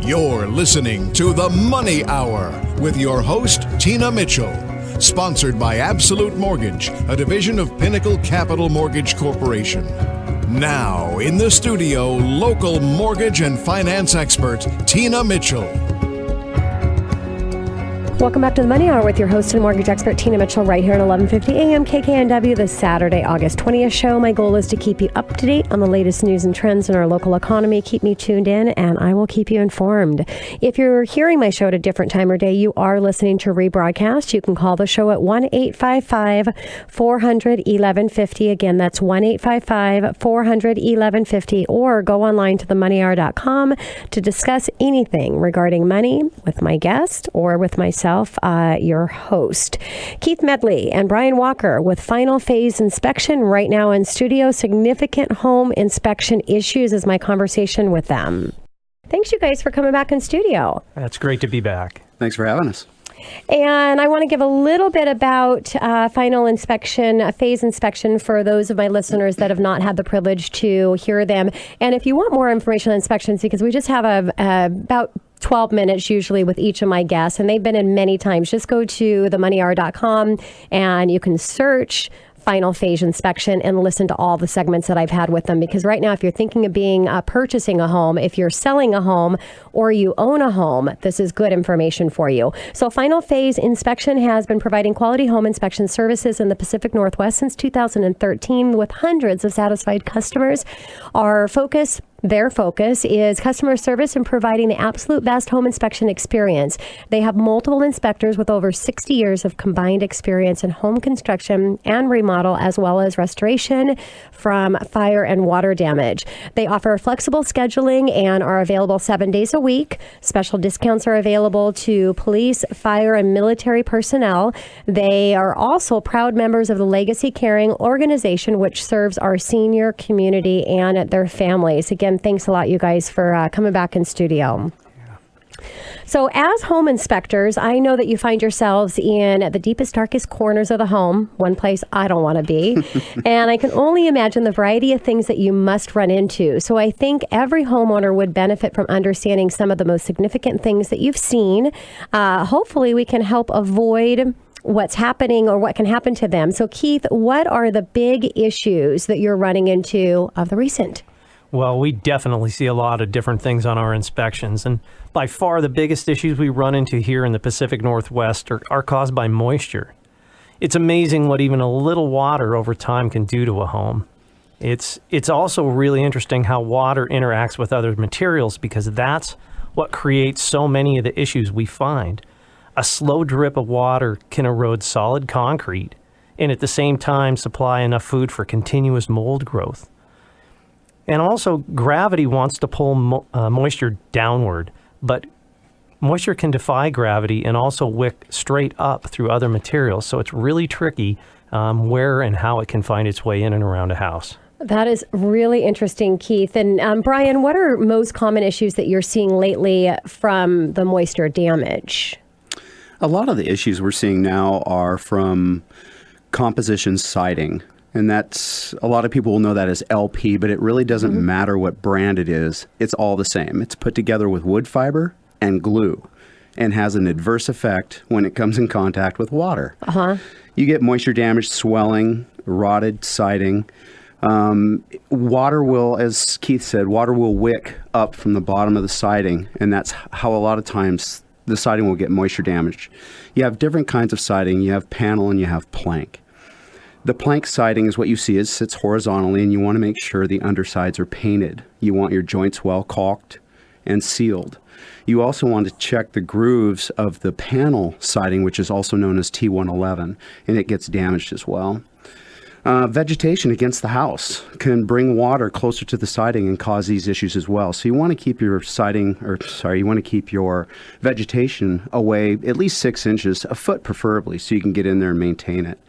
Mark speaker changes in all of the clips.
Speaker 1: You're listening to The Money Hour with your host, Tina Mitchell. Sponsored by Absolute Mortgage, a division of Pinnacle Capital Mortgage Corporation. Now, in the studio, local mortgage and finance expert, Tina Mitchell.
Speaker 2: Welcome back to the Money Hour with your host and mortgage expert, Tina Mitchell, right here at 1150 AM KKNW, the Saturday, August 20th show. My goal is to keep you up to date on the latest news and trends in our local economy. Keep me tuned in, and I will keep you informed. If you're hearing my show at a different time or day, you are listening to rebroadcast. You can call the show at 1-855-400-1150. Again, that's 1-855-400-1150, or go online to themoneyhour.com to discuss anything regarding money with my guest or with myself, your host. Keith Medley and Brian Walker with Final Phase Inspection right now in studio. Significant home inspection issues is my conversation with them. Thanks, you guys, for coming back in studio.
Speaker 3: That's great to be back.
Speaker 4: Thanks for having us.
Speaker 2: And I want to give a little bit about final inspection, phase inspection, for those of my listeners that have not had the privilege to hear them. And if you want more information on inspections, because we just have about 12 minutes usually with each of my guests, and they've been in many times, just go to themoneyhour.com and you can search Final Phase Inspection and listen to all the segments that I've had with them. Because right now, if you're thinking of purchasing a home, if you're selling a home, or you own a home, this is good information for you. So Final Phase Inspection has been providing quality home inspection services in the Pacific Northwest since 2013 with hundreds of satisfied customers. Their focus is customer service and providing the absolute best home inspection experience. They have multiple inspectors with over 60 years of combined experience in home construction and remodel, as well as restoration from fire and water damage. They offer flexible scheduling and are available 7 days a week. Special discounts are available to police, fire, and military personnel. They are also proud members of the Legacy Caring organization, which serves our senior community and their families. Again, thanks a lot, you guys, for coming back in studio. So as home inspectors, I know that you find yourselves in the deepest, darkest corners of the home, one place I don't want to be. And I can only imagine the variety of things that you must run into. So I think every homeowner would benefit from understanding some of the most significant things that you've seen. Hopefully we can help avoid what's happening or what can happen to them. So Keith, what are the big issues that you're running into of the recent?
Speaker 3: Well, we definitely see a lot of different things on our inspections, and by far the biggest issues we run into here in the Pacific Northwest are caused by moisture. It's amazing what even a little water over time can do to a home. It's also really interesting how water interacts with other materials, because that's what creates so many of the issues we find. A slow drip of water can erode solid concrete and at the same time supply enough food for continuous mold growth. And also, gravity wants to pull moisture downward, but moisture can defy gravity and also wick straight up through other materials. So it's really tricky where and how it can find its way in and around a house.
Speaker 2: That is really interesting, Keith. And Brian, what are most common issues that you're seeing lately from the moisture damage?
Speaker 4: A lot of the issues we're seeing now are from composition siding. And that's, a lot of people will know that as LP, but it really doesn't matter what brand it is. It's all the same. It's put together with wood fiber and glue and has an adverse effect when it comes in contact with water. You get moisture damage, swelling, rotted siding. Water will, as Keith said, water will wick up from the bottom of the siding, and that's how a lot of times the siding will get moisture damage. You have different kinds of siding. You have panel and you have plank. The plank siding is what you see. It sits horizontally, and you want to make sure the undersides are painted. You want your joints well caulked and sealed. You also want to check the grooves of the panel siding, which is also known as T111, and it gets damaged as well. Vegetation against the house can bring water closer to the siding and cause these issues as well. So you want to keep your you want to keep your vegetation away at least 6 inches, a foot preferably, so you can get in there and maintain it.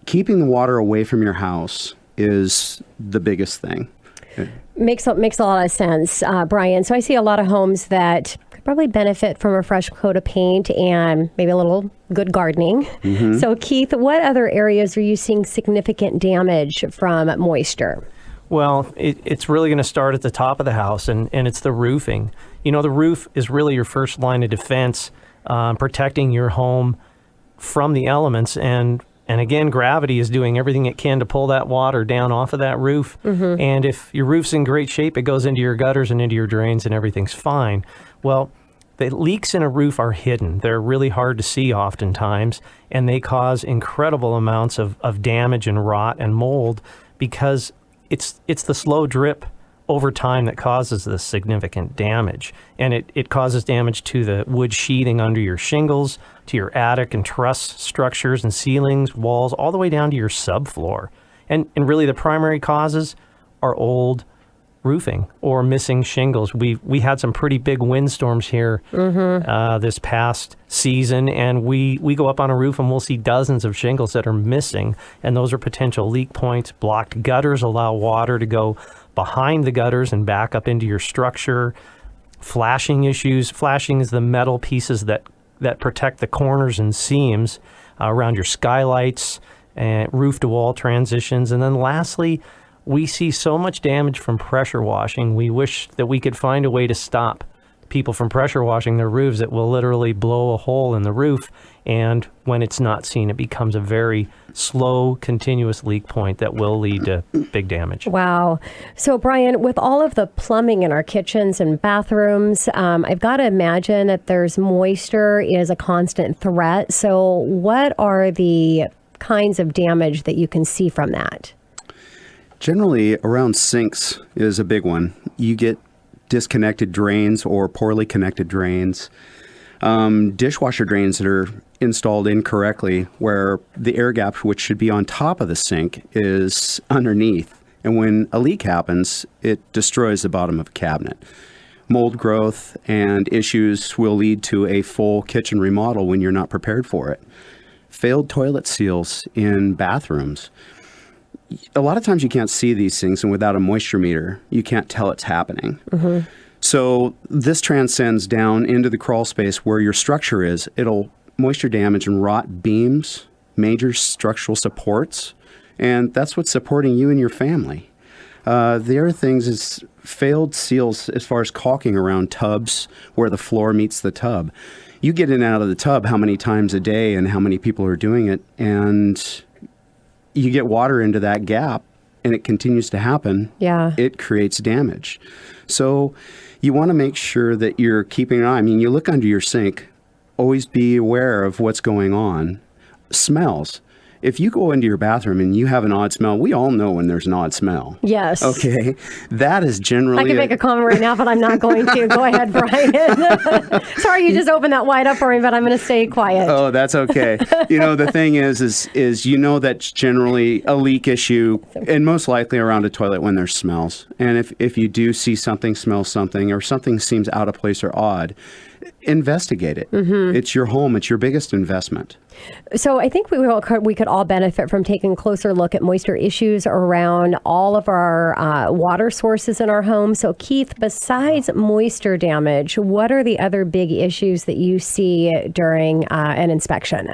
Speaker 4: Keeping the water away from your house is the biggest thing.
Speaker 2: Makes a lot of sense, Brian. So I see a lot of homes that could probably benefit from a fresh coat of paint and maybe a little good gardening. So Keith, what other areas are you seeing significant damage from moisture?
Speaker 3: Well, it's really going to start at the top of the house, and it's the roofing. You know, the roof is really your first line of defense, protecting your home from the elements. And again, gravity is doing everything it can to pull that water down off of that roof. And if your roof's in great shape, it goes into your gutters and into your drains and everything's fine. Well, the leaks in a roof are hidden. They're really hard to see oftentimes, and they cause incredible amounts of damage and rot and mold because it's the slow drip over time that causes this significant damage. And it causes damage to the wood sheathing under your shingles, to your attic and truss structures and ceilings, walls, all the way down to your subfloor. And really the primary causes are old roofing or missing shingles. We had some pretty big windstorms here this past season, and we go up on a roof and we'll see dozens of shingles that are missing, and those are potential leak points. Blocked gutters allow water to go behind the gutters and back up into your structure. Flashing issues. Flashing is the metal pieces that protect the corners and seams around your skylights and roof to wall transitions. And then lastly, we see so much damage from pressure washing. We wish that we could find a way to stop people from pressure washing their roofs. It will literally blow a hole in the roof, and when it's not seen, it becomes a very slow, continuous leak point that will lead to big damage.
Speaker 2: Wow. So, Brian, with all of the plumbing in our kitchens and bathrooms, I've got to imagine that there's moisture is a constant threat. So what are the kinds of damage that you can see from that?
Speaker 4: Generally, around sinks is a big one. You get disconnected drains or poorly connected drains. Dishwasher drains that are installed incorrectly, where the air gap, which should be on top of the sink, is underneath. And when a leak happens, it destroys the bottom of a cabinet. Mold growth and issues will lead to a full kitchen remodel when you're not prepared for it. Failed toilet seals in bathrooms. A lot of times you can't see these things, and without a moisture meter, you can't tell it's happening. So this transcends down into the crawl space where your structure is. It'll moisture damage and rot beams, major structural supports, and that's what's supporting you and your family. The other things is failed seals as far as caulking around tubs where the floor meets the tub. You get in and out of the tub how many times a day and how many people are doing it, and you get water into that gap and it continues to happen.
Speaker 2: Yeah.
Speaker 4: It creates damage. So you want to make sure that you're keeping an eye. I mean, you look under your sink, always be aware of what's going on. Smells. If you go into your bathroom and you have an odd smell, we all know when there's an odd smell.
Speaker 2: Yes.
Speaker 4: Okay. That is generally...
Speaker 2: I can make a comment right now, but I'm not going to. Go ahead, Brian. Sorry, you just opened that wide up for me, but I'm going to stay quiet.
Speaker 4: Oh, that's okay. You know, the thing is you know that's generally a leak issue, and most likely around a toilet when there's smells. And if you do see something, smell something, or something seems out of place or odd, investigate it. It's your home. It's your biggest investment.
Speaker 2: So I think we could all benefit from taking a closer look at moisture issues around all of our water sources in our home. So Keith, besides moisture damage, what are the other big issues that you see during an inspection?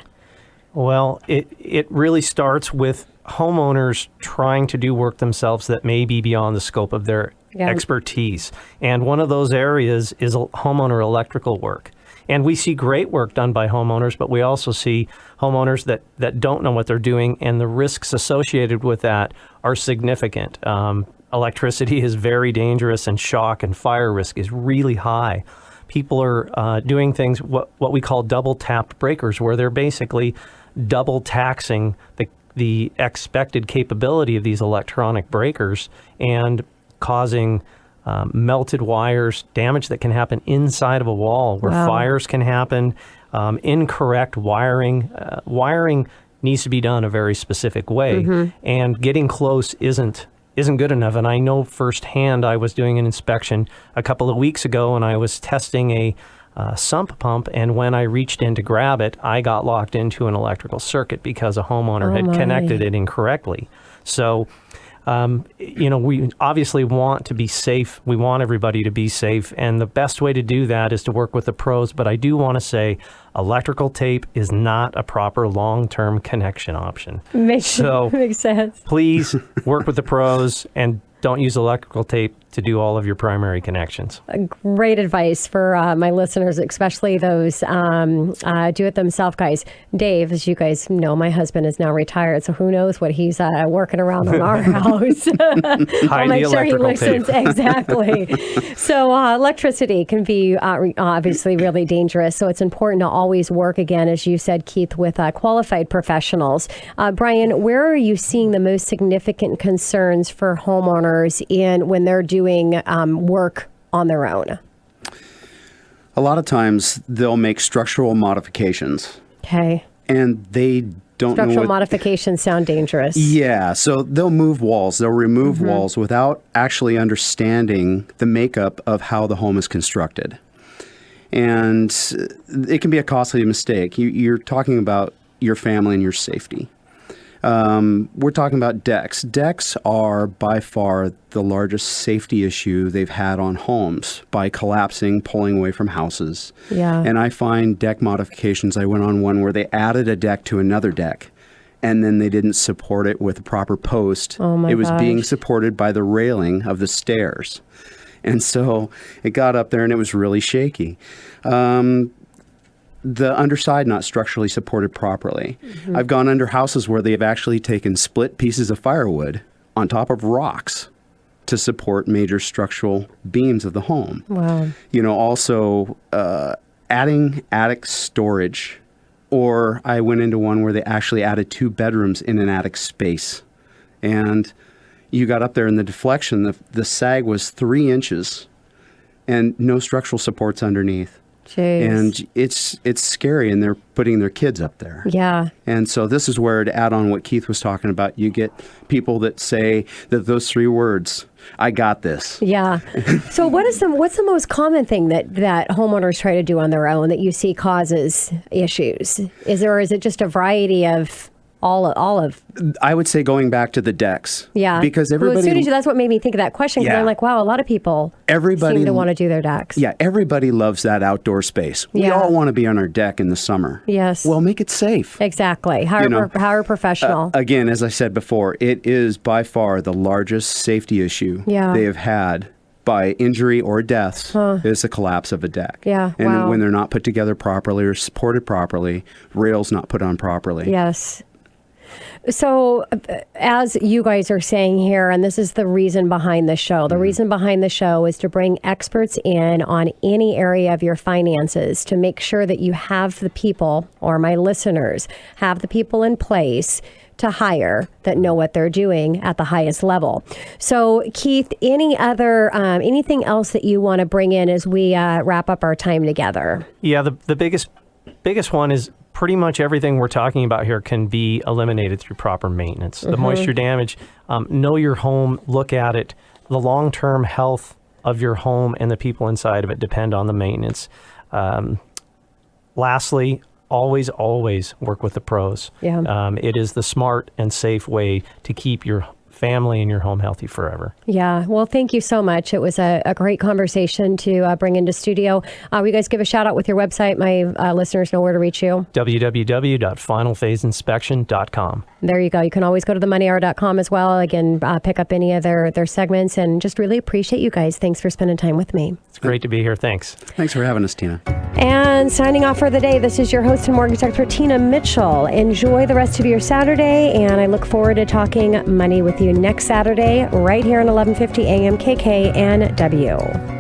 Speaker 3: Well, it really starts with homeowners trying to do work themselves that may be beyond the scope of their expertise. And one of those areas is homeowner electrical work. And we see great work done by homeowners, but we also see homeowners that don't know what they're doing, and the risks associated with that are significant. Electricity is very dangerous, and shock and fire risk is really high. People are doing things, what we call double tapped breakers, where they're basically double taxing the expected capability of these electronic breakers and causing melted wires, damage that can happen inside of a wall where fires can happen, incorrect wiring. Wiring needs to be done a very specific way, and getting close isn't good enough. And I know firsthand, I was doing an inspection a couple of weeks ago, and I was testing a sump pump, and when I reached in to grab it, I got locked into an electrical circuit because a homeowner had connected it incorrectly. So we obviously want to be safe. We want everybody to be safe. And the best way to do that is to work with the pros. But I do want to say electrical tape is not a proper long-term connection option.
Speaker 2: Makes sense.
Speaker 3: Please work with the pros and don't use electrical tape to do all of your primary connections.
Speaker 2: Great advice for my listeners, especially those do-it-themselves guys. Dave, as you guys know, my husband is now retired, so who knows what he's working around on our house. I'll make sure he listens. Exactly. So electricity can be obviously really dangerous, so it's important to always work, again, as you said, Keith, with qualified professionals. Brian, where are you seeing the most significant concerns for homeowners when they're doing work on their own?
Speaker 4: A lot of times they'll make structural modifications.
Speaker 2: Okay.
Speaker 4: And they don't know
Speaker 2: Structural modifications sound dangerous.
Speaker 4: Yeah, so they'll move walls, they'll remove walls without actually understanding the makeup of how the home is constructed. And it can be a costly mistake. You're talking about your family and your safety. We're talking about decks. Decks are by far the largest safety issue they've had on homes by collapsing, pulling away from houses.
Speaker 2: Yeah.
Speaker 4: And I find deck modifications, I went on one where they added a deck to another deck, and then they didn't support it with a proper post.
Speaker 2: Oh my
Speaker 4: It was being
Speaker 2: gosh.
Speaker 4: supported by the railing of the stairs. And so it got up there and it was really shaky. The underside not structurally supported properly. I've gone under houses where they've actually taken split pieces of firewood on top of rocks to support major structural beams of the home.
Speaker 2: Wow.
Speaker 4: Also adding attic storage, or I went into one where they actually added 2 bedrooms in an attic space. And you got up there and the deflection, the sag was 3 inches and no structural supports underneath.
Speaker 2: Jeez.
Speaker 4: And it's scary, and they're putting their kids up there.
Speaker 2: Yeah.
Speaker 4: And so this is where, to add on what Keith was talking about, you get people that say that those 3 words, I got this.
Speaker 2: Yeah. So what's the most common thing that homeowners try to do on their own that you see causes issues? Is it just a variety of all of?
Speaker 4: I would say going back to the decks.
Speaker 2: Yeah.
Speaker 4: Because
Speaker 2: Well,
Speaker 4: everybody...
Speaker 2: as soon as that's what made me think of that question, because
Speaker 4: Yeah.
Speaker 2: I'm like, wow, a lot of people seem to want to do their decks.
Speaker 4: Yeah, everybody loves that outdoor space. We
Speaker 2: Yeah.
Speaker 4: all want to be on our deck in the summer.
Speaker 2: Yes.
Speaker 4: Well, make it safe.
Speaker 2: Exactly. Hire a professional.
Speaker 4: Again, as I said before, it is by far the largest safety issue
Speaker 2: Yeah.
Speaker 4: they have had by injury or deaths is the collapse of a deck.
Speaker 2: Yeah,
Speaker 4: And
Speaker 2: wow.
Speaker 4: when they're not put together properly or supported properly, rails not put on properly.
Speaker 2: Yes. So, as you guys are saying here, and this is the reason behind the show, the reason behind the show is to bring experts in on any area of your finances to make sure that you have the people, or my listeners, have the people in place to hire that know what they're doing at the highest level. So, Keith, anything else that you want to bring in as we wrap up our time together?
Speaker 3: Yeah, the biggest one is pretty much everything we're talking about here can be eliminated through proper maintenance. The moisture damage, know your home, look at it. The long-term health of your home and the people inside of it depend on the maintenance. Lastly, always work with the pros.
Speaker 2: Yeah.
Speaker 3: It is the smart and safe way to keep your family and your home healthy forever.
Speaker 2: Yeah. Well, thank you so much. It was a great conversation to bring into studio. Will you guys give a shout out with your website? My listeners know where to reach you.
Speaker 3: www.finalphaseinspection.com.
Speaker 2: There you go. You can always go to themoneyhour.com as well. Again, pick up any of their segments, and just really appreciate you guys. Thanks for spending time with me.
Speaker 3: It's great to be here. Thanks.
Speaker 4: Thanks for having us, Tina.
Speaker 2: And signing off for the day, this is your host and mortgage expert, Tina Mitchell. Enjoy the rest of your Saturday, and I look forward to talking money with you next Saturday right here on 1150 AM KKNW.